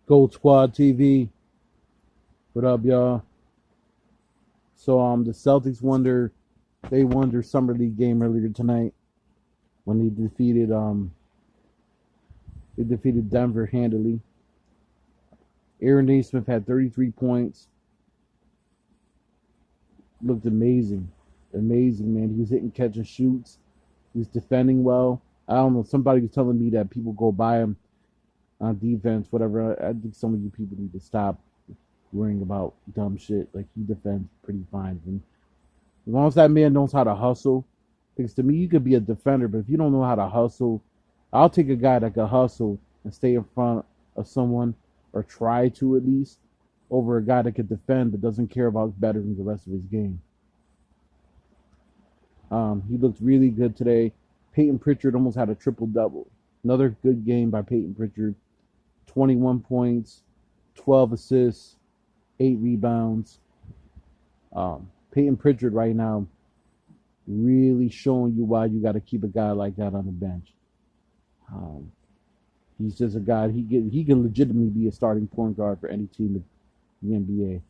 Gold Squad TV. What up, y'all? So the Celtics won their summer league game earlier tonight when they defeated Denver handily. Aaron Nesmith had 33 points. Looked amazing. Amazing, man. He was hitting catch and shoots. He was defending well. I don't know. Somebody was telling me that people go by him on defense, whatever. I think some of you people need to stop worrying about dumb shit. Like, he defends pretty fine. And as long as that man knows how to hustle, because to me, you could be a defender, but if you don't know how to hustle, I'll take a guy that can hustle and stay in front of someone, or try to at least, over a guy that can defend but doesn't care about bettering the rest of his game. He looked really good today. Peyton Pritchard almost had a triple-double. Another good game by Peyton Pritchard. 21 points, 12 assists, 8 rebounds. Peyton Pritchard right now really showing you why you got to keep a guy like that on the bench. He's just a guy, he can legitimately be a starting point guard for any team in the NBA.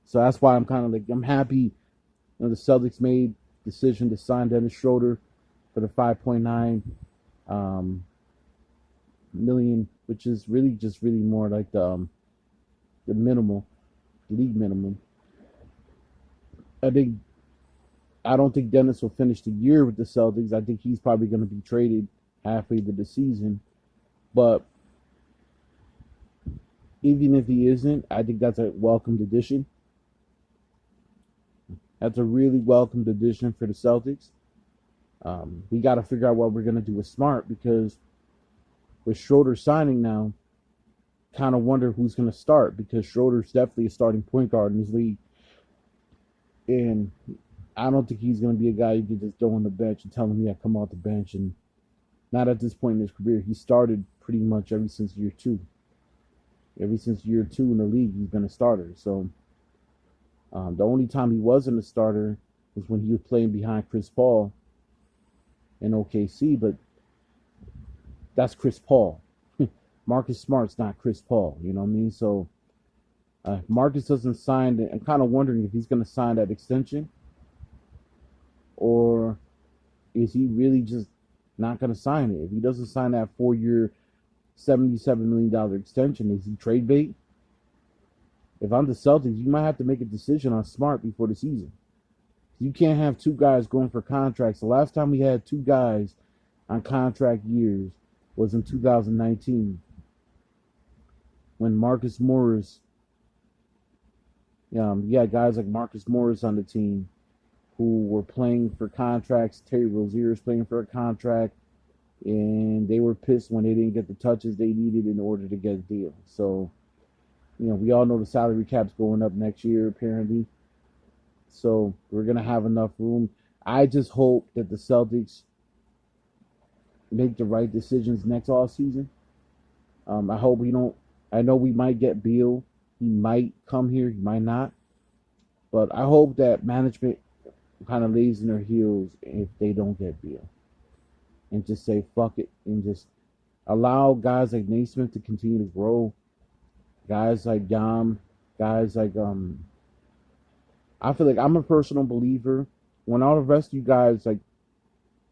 So that's why I'm kind of like, I'm happy the Celtics made the decision to sign Dennis Schroeder for the $5.9 million, which is really more like the minimal, league minimum. I don't think Dennis will finish the year with the Celtics. I think he's probably going to be traded halfway through the season. But even if he isn't, I think that's a welcomed addition. That's a really welcomed addition for the Celtics. We got to figure out what we're going to do with Smart, because with Schroeder signing now, kind of wonder who's going to start, because Schroeder's definitely a starting point guard in this league. And I don't think he's going to be a guy you can just throw on the bench and tell him, yeah, come off the bench. And not at this point in his career. He started pretty much ever since year two. Ever since year 2 in the league, he's been a starter. So the only time he wasn't a starter was when he was playing behind Chris Paul in OKC, but that's Chris Paul. Marcus Smart's not Chris Paul, you know what I mean? So Marcus doesn't sign. I'm kind of wondering if he's going to sign that extension, or is he really just not going to sign it? If he doesn't sign that 4-year, $77 million extension, is he trade bait? If I'm the Celtics, you might have to make a decision on Smart before the season. You can't have two guys going for contracts. The last time we had two guys on contract years was in 2019, when Marcus Morris, you had guys like Marcus Morris on the team who were playing for contracts. Terry Rozier's playing for a contract, and they were pissed when they didn't get the touches they needed in order to get a deal. So, we all know the salary cap's going up next year, apparently. So we're going to have enough room. I just hope that the Celtics make the right decisions next offseason. I hope we don't. I know we might get Beal. He might come here. He might not. But I hope that management kind of lays in their heels if they don't get Beal, and just say fuck it, and just allow guys like Nesmith to continue to grow. Guys like Yam, guys like I feel like I'm a personal believer. When all the rest of you guys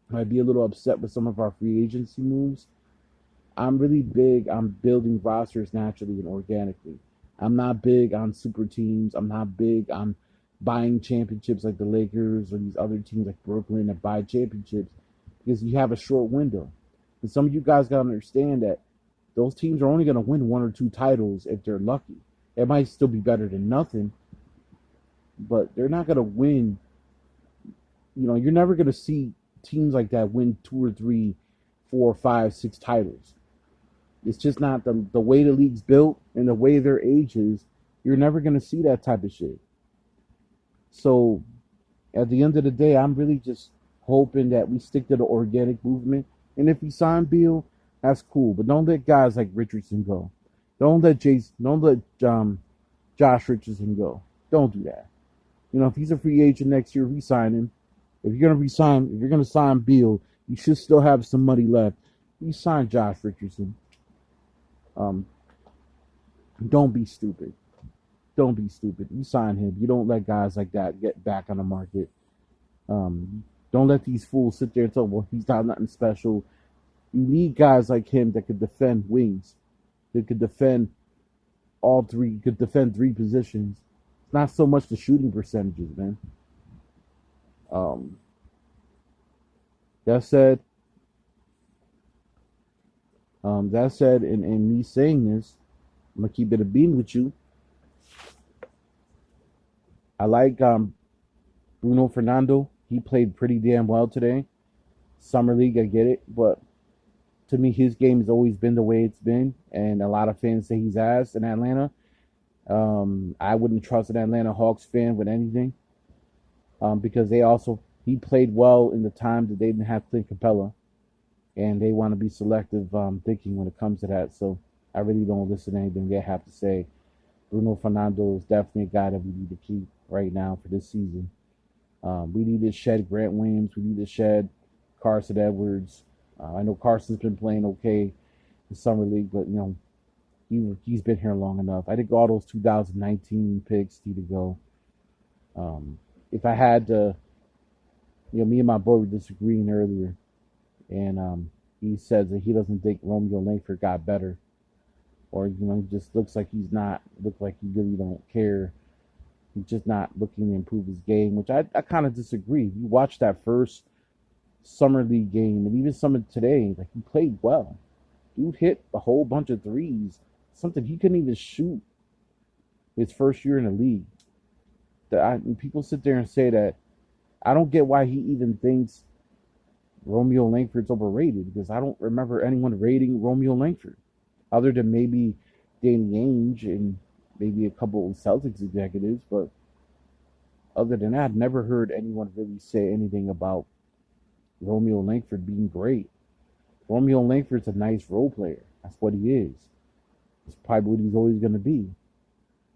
might be a little upset with some of our free agency moves, I'm really big on building rosters naturally and organically. I'm not big on super teams. I'm not big on buying championships like the Lakers or these other teams like Brooklyn that buy championships, because you have a short window. And some of you guys got to understand that those teams are only going to win 1 or 2 titles if they're lucky. It might still be better than nothing, but they're not going to win. You're never going to see teams like that win 2 or 3, 4, 5, 6 titles. It's just not the way the league's built and the way their age is. You're never going to see that type of shit. So at the end of the day, I'm really just hoping that we stick to the organic movement. And if we sign Beal, that's cool. But don't let guys like Richardson go. Don't let Josh Richardson go. Don't do that. If he's a free agent next year, re-sign him. If you're gonna sign Beal, you should still have some money left. You sign Josh Richardson. Don't be stupid. Don't be stupid. You sign him. You don't let guys like that get back on the market. Um, don't let these fools sit there and tell, well, he's not nothing special. You need guys like him that could defend wings, that could defend all three, could defend three positions. It's not so much the shooting percentages, man. Um, that said, and me saying this, I'm gonna keep it a beam with you. I like Bruno Fernando. He played pretty damn well today. Summer League, I get it, but to me, his game has always been the way it's been, and a lot of fans say he's ass in Atlanta. I wouldn't trust an Atlanta Hawks fan with anything, because he played well in the time that they didn't have Clint Capella, and they want to be selective thinking when it comes to that. So I really don't listen to anything they have to say. Bruno Fernando is definitely a guy that we need to keep right now for this season. We need to shed Grant Williams. We need to shed Carson Edwards. I know Carson's been playing okay in summer league, but he's been here long enough. I think all those 2019 picks need to go. If I had to, me and my boy were disagreeing earlier, and he says that he doesn't think Romeo Langford got better, or he just looks like he really don't care. He's just not looking to improve his game, which I kind of disagree. You watch that first summer league game, and even some of today, like, he played well. Dude hit a whole bunch of threes, something he couldn't even shoot his first year in the league. People sit there and say that. I don't get why he even thinks Romeo Langford's overrated, because I don't remember anyone rating Romeo Langford other than maybe Danny Ainge and maybe a couple of Celtics executives. But other than that, I've never heard anyone really say anything about Romeo Langford being great. Romeo Langford's a nice role player. That's what he is. It's probably what he's always going to be.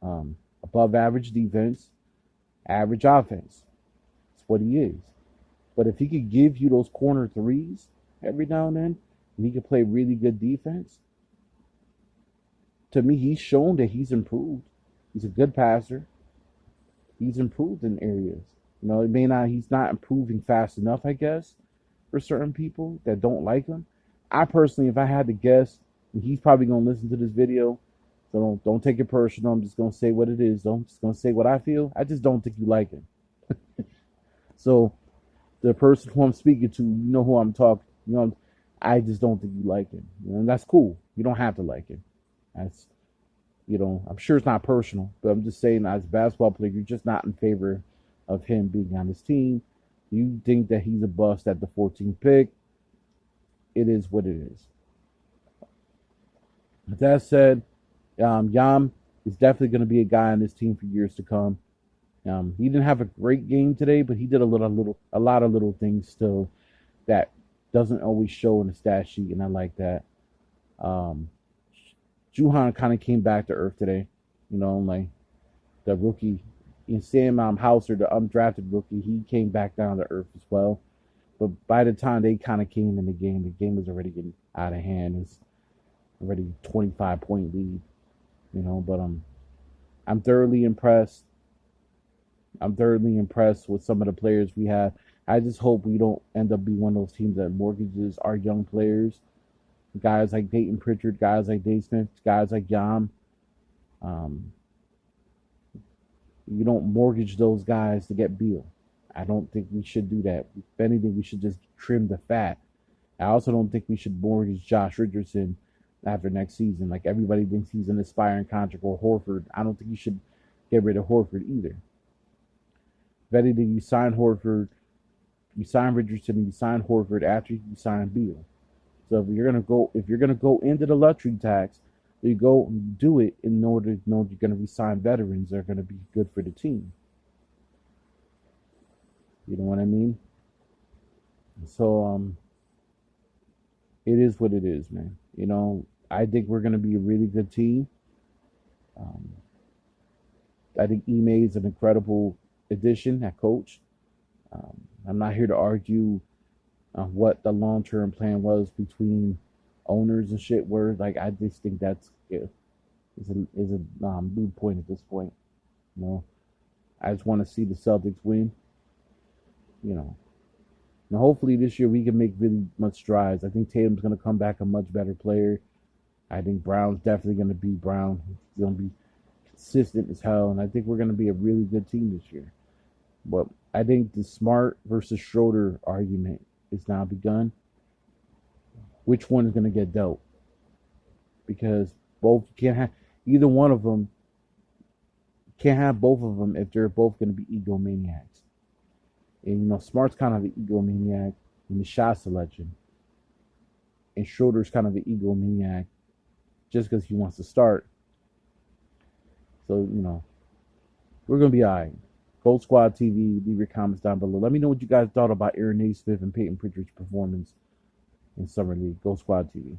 Above average defense, average offense. That's what he is. But if he could give you those corner threes every now and then, and he could play really good defense, to me, he's shown that he's improved. He's a good passer. He's improved in areas. He's not improving fast enough, I guess, for certain people that don't like him. I personally, if I had to guess, and he's probably going to listen to this video, so don't take it personal. I'm just going to say what it is. I'm just going to say what I feel. I just don't think you like him. So the person who I'm speaking to, you know who I'm talking. I just don't think you like him. And that's cool. You don't have to like him. That's, I'm sure it's not personal, but I'm just saying, as a basketball player, you're just not in favor of him being on this team. You think that he's a bust at the 14th pick. It is what it is. With that said, Yam is definitely going to be a guy on this team for years to come. He didn't have a great game today, but he did a lot of little things still that doesn't always show in the stat sheet, and I like that. Juhan kind of came back to earth today, like the rookie. And Sam Hauser, the undrafted rookie, he came back down to earth as well. But by the time they kind of came in the game was already getting out of hand. It's already 25-point lead, But I'm thoroughly impressed. I'm thoroughly impressed with some of the players we have. I just hope we don't end up being one of those teams that mortgages our young players. Guys like Dayton Pritchard, guys like Nesmith, guys like Yam. You don't mortgage those guys to get Beal. I don't think we should do that. If anything, we should just trim the fat. I also don't think we should mortgage Josh Richardson after next season. Like, everybody thinks he's an aspiring contract, or Horford. I don't think you should get rid of Horford either. If anything, you sign Horford, you sign Richardson, and you sign Horford after you sign Beal. So if you're gonna go into the luxury tax, you go and do it in order to know you're gonna re-sign veterans that are gonna be good for the team. You know what I mean? So it is what it is, man. I think we're gonna be a really good team. I think Ime is an incredible addition at coach. I'm not here to argue what the long-term plan was between owners and shit. Where, like, I just think that's is a moot point at this point. You know, I just want to see the Celtics win. You know, and hopefully this year we can make really much strides. I think Tatum's going to come back a much better player. I think Brown's definitely going to be Brown. He's going to be consistent as hell, and I think we're going to be a really good team this year. But I think the Smart versus Schroeder argument is now begun. Which one is going to get dealt? Because both can't have either one of them. Can't have both of them if they're both going to be egomaniacs. And Smart's kind of an egomaniac in the shot selection, and Schroeder's kind of an egomaniac just because he wants to start. So we're gonna be alright. Gold Squad TV. Leave your comments down below. Let me know what you guys thought about Aaron Nesmith and Peyton Pritchard's performance in Summer League. Gold Squad TV.